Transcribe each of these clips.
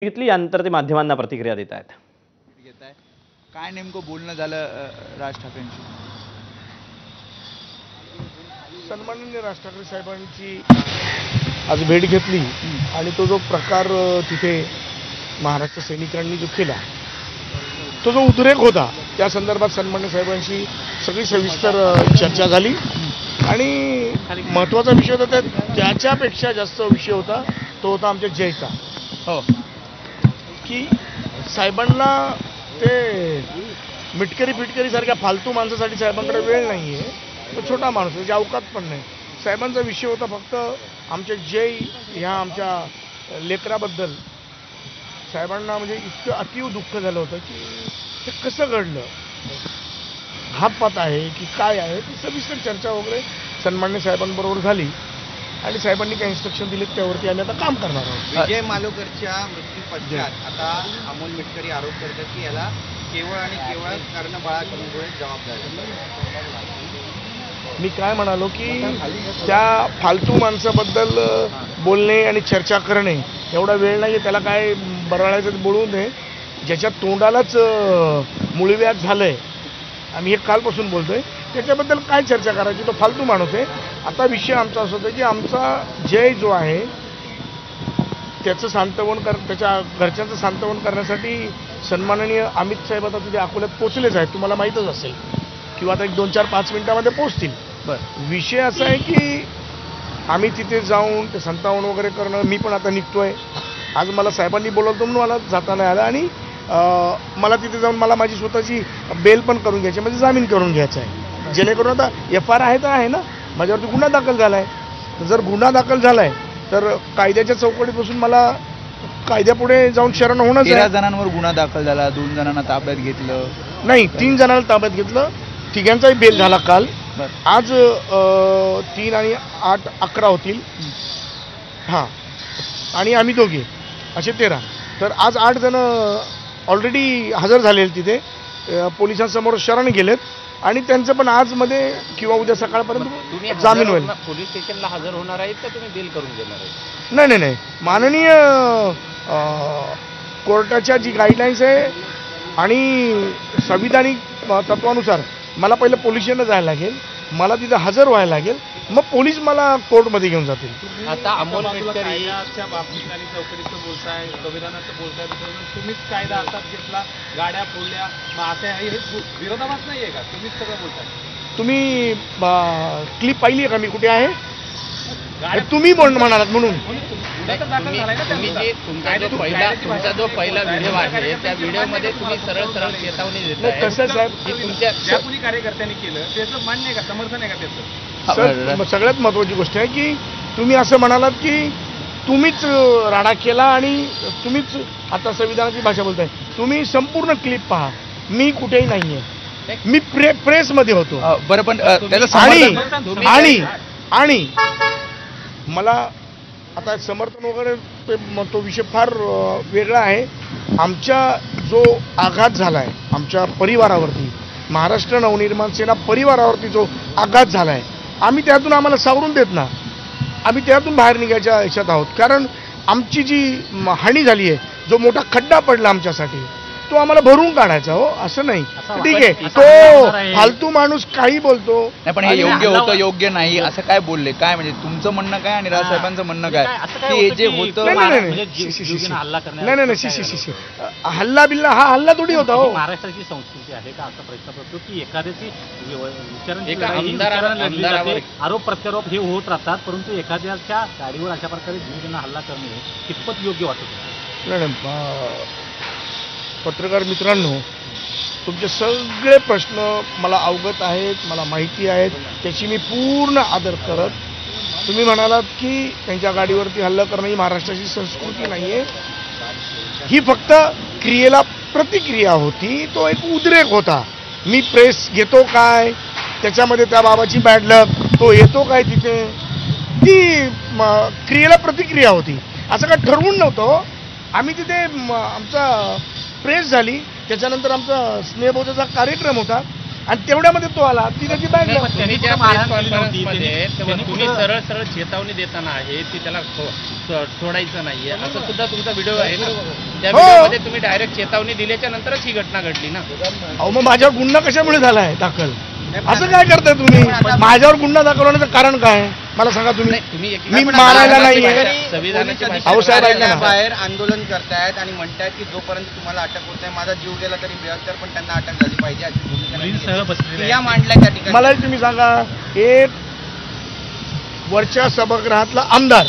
घेतली यानंतर ते माध्यमांना प्रतिक्रिया देत आहेत. काय नेमकं बोलणं झालं राज ठाकरेंशी? सन्माननीय राज ठाकरे साहेबांची आज भेट घेतली आणि तो जो प्रकार तिथे महाराष्ट्र सैनिकांनी जो केला तो जो उद्रेक होता त्या संदर्भात सन्माननीय साहेबांशी सगळी सविस्तर चर्चा झाली आणि महत्त्वाचा विषय होता त्याच्यापेक्षा जास्त विषय होता तो होता आमच्या जयचा. हो की साहेबांना ते मिटकरी फिटकरी सारख्या फालतू माणसासाठी साहेबांकडे वेळ नाही आहे. तो छोटा माणूस त्याची अवकात पण नाही. साहेबांचा विषय होता फक्त आमच्या जय ह्या आमच्या लेकराबद्दल साहेबांना म्हणजे इतकं अतीव दुःख झालं होतं की ते कसं घडलं, घातपात आहे की काय आहे, ती सविस्तर चर्चा वगैरे सन्मान्य साहेबांबरोबर झाली आणि साहेबांनी काही इन्स्ट्रक्शन दिलेत त्यावरती आम्ही आता काम करणार आहोत. विजय मालोकरच्या मृत्यू पश्चात आता अमोल मिटकरी आरोप करतात की याला केवळ आणि केवळ कर्णबळामुळे जबाबदार. मी काय म्हणालो की त्या फालतू माणसाबद्दल बोलणे आणि चर्चा करणे एवढा वेळ नाही आहे. त्याला काय बराळायचं बोलू नये. ज्याच्या तोंडालाच मुळव्याध झालं आहे, आम्ही हे कालपासून बोलतो आहे, त्याच्याबद्दल काय चर्चा करायची? तो फालतू माणूस आहे. आता विषय आमचा असं होता की आमचा जय जो आहे त्याचं सांत्वन त्याच्या घरच्यांचं सांत्वन करण्यासाठी सन्माननीय अमित साहेब आता तिथे अकोल्यात पोचलेच आहेत, तुम्हाला माहीतच असेल, किंवा आता एक 2-4-5 मिनिटामध्ये पोचतील. विषय असा आहे की आम्ही तिथे जाऊन ते संतावन वगैरे करणं, मी पण आता निघतोय. आज मला साहेबांनी बोलवलं म्हणून मला जाता नाही आलं आणि मला तिथे जाऊन मला माझी स्वतःची बेल पण करून घ्यायची, म्हणजे जामीन करून घ्यायचा आहे, जेणेकरून आता FR आहे तर आहे ना, माझ्यावरती गुन्हा दाखल झाला आहे. जर गुन्हा दाखल झाला आहे तर कायद्याच्या चौकटीत बसून मला कायद्यापुढे जाऊन शरण होणंच आहे. 13 जणांवर गुन्हा दाखल झाला, 2 जणांना ताब्यात घेतलं, नाही 3 जणांना ताब्यात घेतलं, 3घांचाही बेल झाला काल. आज 3 आणि 8 11 होतील, हां, आणि आम्ही दोघे असे 13. तर आज 8 जण ऑलरेडी हजर झालेले तिथे पोलिसांसमोर शरण गेलेत आणि त्यांचं पण आज मध्ये किंवा उद्या सकाळपर्यंत जामीन होईल. पोलीस स्टेशनला हजर होणार आहेत का तुम्ही बेल करून देणार आहे? नाही नाही नाही, माननीय कोर्टाच्या जी गाईडलाईन्स आहे आणि संविधानिक तत्वानुसार मला पहिलं पोलीस स्टेशनला जायला लागेल, मला तिथं हजर व्हायला लागेल, मग पोलीस मला कोर्टमध्ये घेऊन जातील. आता अमोल मिटकरी बाबतीत आणि चौकटीचं बोलताय, संविधानाचं बोलताय, तुम्हीच कायदा हातात घेतला, गाड्या फोडल्या, मग असं हे विरोधाभास नाही आहे का? तुम्हीच सगळं बोलताय. तुम्ही क्लिप पाहिली आहे का मी कुठे आहे? तुम्ही म्हणालात म्हणून तुमचा जो पहिला व्हिडिओ आहे त्या व्हिडिओमध्ये तुम्ही सरळ सरळ चेतावणी देताय. कसं साहेब की तुमच्या ज्या कुणी कार्यकर्त्यांनी केलं त्याचं मान्य आहे का, समर्थन आहे का त्याचं? सर, सगळ्यात महत्त्वाची गोष्ट आहे की तुम्ही असं म्हणालात की तुम्हीच राडा केला आणि तुम्हीच आता संविधानाची भाषा बोलताय. तुम्ही संपूर्ण क्लिप पहा, मी कुठेही नाही आहे, मी प्रेसमध्ये होतो. बरं, पण त्याचं आणि मला आता समर्थन वगैरे तो विषय फार वेगळा आहे. आमच्या जो आघात झाला आहे आमच्या परिवारावरती, महाराष्ट्र नवनिर्माण सेना परिवारावरती जो आघात झाला आहे, आम्ही त्यातून आम्हाला सावरून देत ना, आम्ही त्यातून बाहेर निघायच्या ह्याच्यात आहोत. कारण आमची जी हानी झाली आहे, जो मोठा खड्डा पडला आमच्यासाठी, तो आम्हाला भरून काढायचा. हो, असं नाही. ठीक आहे, तो फालतू माणूस काही बोलतो. नाही, पण हे योग्य होतं योग्य नाही असं काय बोलले? काय म्हणजे तुमचं म्हणणं काय आणि राजसाहेबांचं म्हणणं काय की हे जे होतं? नाही, हल्ला बिल्ला हा हल्ला थोडी होता. हो, महाराष्ट्राची संस्कृती आहे का असा प्रश्न पडतो की एखाद्याची आरोप प्रत्यारोप हे होत राहतात, परंतु एखाद्याच्या गाडीवर अशा प्रकारे जीवजन हल्ला करणे कितपत योग्य वाटतं? नाही, पत्रकार मित्रांनो, तुमचे सगळे प्रश्न मला अवगत आहेत, मला माहिती आहेत, त्याची मी पूर्ण आदर करत. तुम्ही म्हणालात की त्यांच्या गाडीवरती हल्ला करणं ही महाराष्ट्राची संस्कृती नाही आहे, ही फक्त क्रियेला प्रतिक्रिया होती, तो एक उद्रेक होता. मी प्रेस घेतो काय, त्याच्यामध्ये त्या बाबाची बॅड लक, तो येतो काय तिथे, ती क्रियेला प्रतिक्रिया होती. असं काय ठरवून नव्हतं. आम्ही तिथे आमचा प्रेस झाली, त्याच्यानंतर आमचा स्नेहबोधाचा कार्यक्रम होता आणि तेवढ्यामध्ये तो आला ती त्याची बॅग नाही, लावली. तुम्ही ज्या मारहाण प्रेस केली नव्हती. कॉन्फरन्समध्ये तेव्हा त्यांनी तुम्ही कुठं- सरळ सरळ चेतावणी देताना आहे की त्याला सोडायचं नाहीये असं सुद्धा तुमचा व्हिडिओ आहे ना. त्या हो. व्हिडिओमध्ये तुम्ही डायरेक्ट चेतावणी दिल्याच्या नंतरच ही घटना घडली ना. अहो मग माझ्यावर गुन्हा कशामुळे झाला आहे दाखल? असं काय करताय तुम्ही? माझ्यावर गुन्हा दाखल होण्याचं कारण काय मला सांगा तुम्ही? नाही, तुम्ही मी मारायला नाहीये. संविधानाची भाषा अहो साहेब, ऐका ना. बाहेर आंदोलन करतायत आणि म्हणतायत की जोपर्यंत तुम्हाला अटक होत नाही माझा जीव गेला तरी मिळत तर पण त्यांना अटक झाली पाहिजे अशी भूमिका त्यांनी मुलींसह घेतली. बसलेले या आहेत. मांडल्या त्या ठिकाणी मलाही तुम्ही सांगा, एक वरच्या सभागृहातला आमदार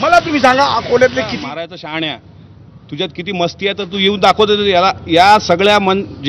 मला तुम्ही सांगा अकोल्यातले किती मारायचं शहाण्या तुझ्यात किती मस्ती आहे तर तू येऊन दाखवतो याला या सगळ्या जे